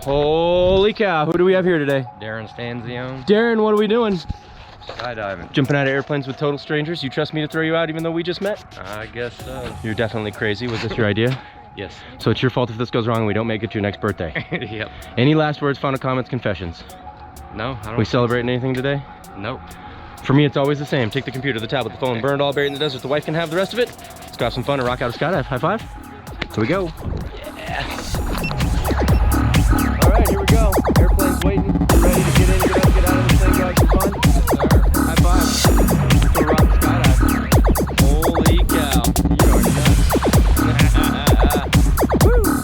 Holy cow, who do we have here today? Darren Stanzione. Darren, what are we doing? Skydiving. Jumping out of airplanes with total strangers? You trust me to throw you out even though we just met? I guess so. You're definitely crazy. Was this your idea? Yes. So it's your fault if this goes wrong and we don't make it to your next birthday. Yep. Any last words, final comments, confessions? No, I don't. We celebrating anything today? Nope. For me, it's always the same. Take the computer, the tablet, the phone, burn it all, bury it in the desert. The wife can have the rest of it. Let's go have some fun and rock out a skydive. High five. Here we go. Yes. All right, here we go. Airplane's waiting. Ready to get in, get out of this thing, go have some fun. High five. Let's go rock the skydive. Holy cow. You are nuts. Woo.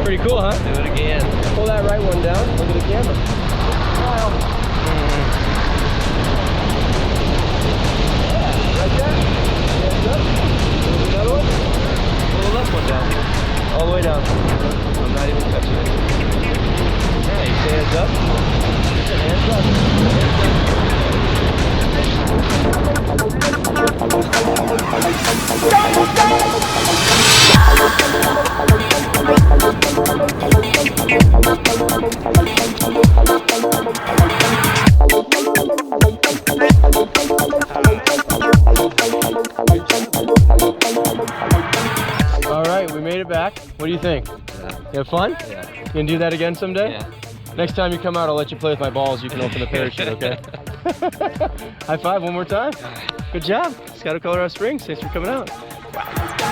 Pretty cool, huh? Do it again. Pull that right one down. Look at the camera. Smile. Yeah, like that. Hands up. Another one. Pull the left one down. All the way down. I'm not even touching it. Nice. Hands up. Hands up. All right, we made it back. What do you think? Yeah. You have fun? Yeah. You gonna do that again someday? Yeah. Next time you come out, I'll let you play with my balls. You can open the parachute, okay? High five one more time. Good job. Scott of Colorado Springs. Thanks for coming out. Wow.